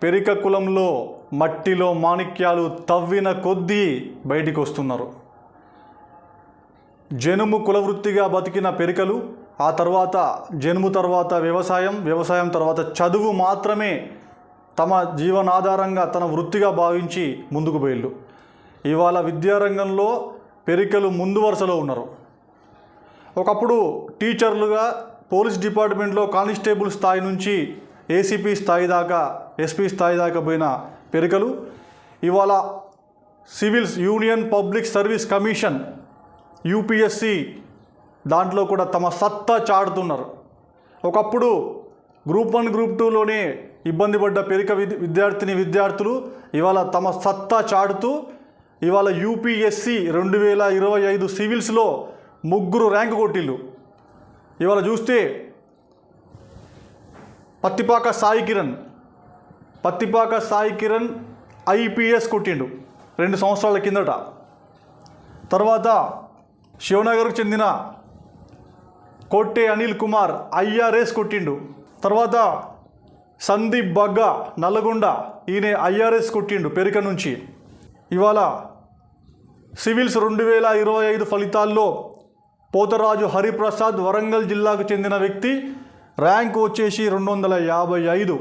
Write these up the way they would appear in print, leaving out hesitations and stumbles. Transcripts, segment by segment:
పెరిక కులంలో మట్టిలో మాణిక్యాలు తవ్విన కొద్దీ బయటికి వస్తున్నారు. జనుము కులవృత్తిగా బతికిన పెరికలు ఆ తర్వాత జనుము తర్వాత వ్యవసాయం తర్వాత చదువు మాత్రమే తమ జీవనాధారంగా తన వృత్తిగా భావించి ముందుకు పోయిళ్ళు. ఇవాళ విద్యారంగంలో పెరికలు ముందు వరుసలో ఉన్నారు. ఒకప్పుడు టీచర్లుగా పోలీస్ డిపార్ట్మెంట్లో కానిస్టేబుల్ స్థాయి నుంచి ఏసీపీ స్థాయి దాకా ఎస్పీ స్థాయి దాకా పోయిన పెరికలు ఇవాళ civils union public service commission UPSC దాంట్లో కూడా తమ సత్తా చాటుతున్నారు. ఒకప్పుడు గ్రూప్ 1 గ్రూప్ 2లోనే ఇబ్బంది పడ్డ పెరిక విద్యార్థులు ఇవాళ తమ సత్తా చాటుతూ ఇవాళ యూపీఎస్సి 2025 సివిల్స్లో 3 ర్యాంకు కొట్టిళ్ళు. ఇవాళ చూస్తే పత్తిపాక సాయి కిరణ్ ఐపీఎస్ కొట్టిండు 2 సంవత్సరాల కిందట. తర్వాత శివనగర్కు చెందిన కోట్టే అనిల్ కుమార్ ఐఆర్ఎస్ కొట్టిండు. తర్వాత సందీప్ బగ్గా నల్లగొండ ఈయన ఐఆర్ఎస్ కొట్టిండు పెరిక నుంచి. ఇవాళ సివిల్స్ 2025 ఫలితాల్లో పోతరాజు హరిప్రసాద్ వరంగల్ జిల్లాకు చెందిన వ్యక్తి ర్యాంకు వచ్చేసి 255.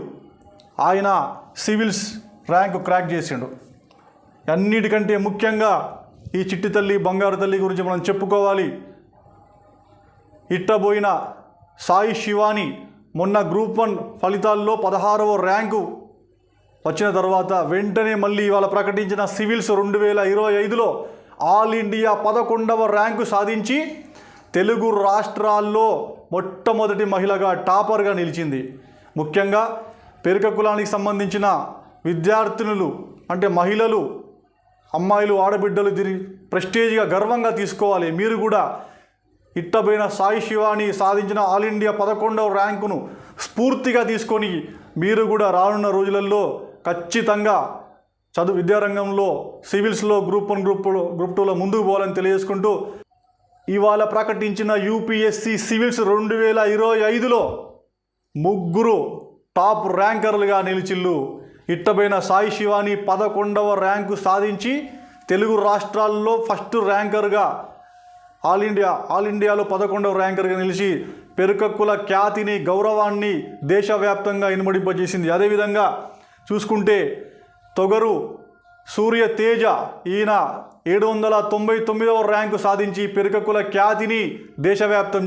ఆయన సివిల్స్ ర్యాంకు క్రాక్ చేసిండు. అన్నిటికంటే ముఖ్యంగా ఈ చిట్టి తల్లి బంగారు తల్లి గురించి మనం చెప్పుకోవాలి. ఇట్టబోయిన సాయి శివాని మొన్న గ్రూప్ 1 ఫలితాల్లో 16వ ర్యాంకు వచ్చిన తర్వాత వెంటనే మళ్ళీ ఇవాళ ప్రకటించిన సివిల్స్ 2025లో ఆల్ ఇండియా 11వ ర్యాంకు సాధించి తెలుగు రాష్ట్రాల్లో మొట్టమొదటి మహిళగా టాపర్గా నిలిచింది. ముఖ్యంగా పెరిక కులానికి సంబంధించిన విద్యార్థినులు అంటే మహిళలు, అమ్మాయిలు, ఆడబిడ్డలు దీన్ని ప్రెస్టేజ్గా గర్వంగా తీసుకోవాలి. మీరు కూడా ఇట్టబోయిన సాయి శివాని సాధించిన ఆల్ ఇండియా 11వ ర్యాంకును స్ఫూర్తిగా తీసుకొని మీరు కూడా రానున్న రోజులలో ఖచ్చితంగా విద్యారంగంలో సివిల్స్లో గ్రూప్ 1 గ్రూప్ 2లో ముందుకు పోవాలని తెలియజేసుకుంటూ ఇవాళ ప్రకటించిన యూపీఎస్సి సివిల్స్ 2025లో 3 టాప్ ర్యాంకర్లుగా నిలిచిళ్ళు. ఇట్టబోయిన సాయి శివాని 11వ ర్యాంకు సాధించి తెలుగు రాష్ట్రాల్లో ఫస్ట్ ర్యాంకర్గా ఆల్ ఇండియాలో 11వ ర్యాంకర్గా నిలిచి పెరిక కుల ఖ్యాతిని, గౌరవాన్ని దేశవ్యాప్తంగా ఇనుమడింపజేసింది. అదేవిధంగా చూసుకుంటే తొగరు సూర్య తేజ ఈయన 799వ ర్యాంకు సాధించి పెరిక కుల ఖ్యాతిని దేశవ్యాప్తం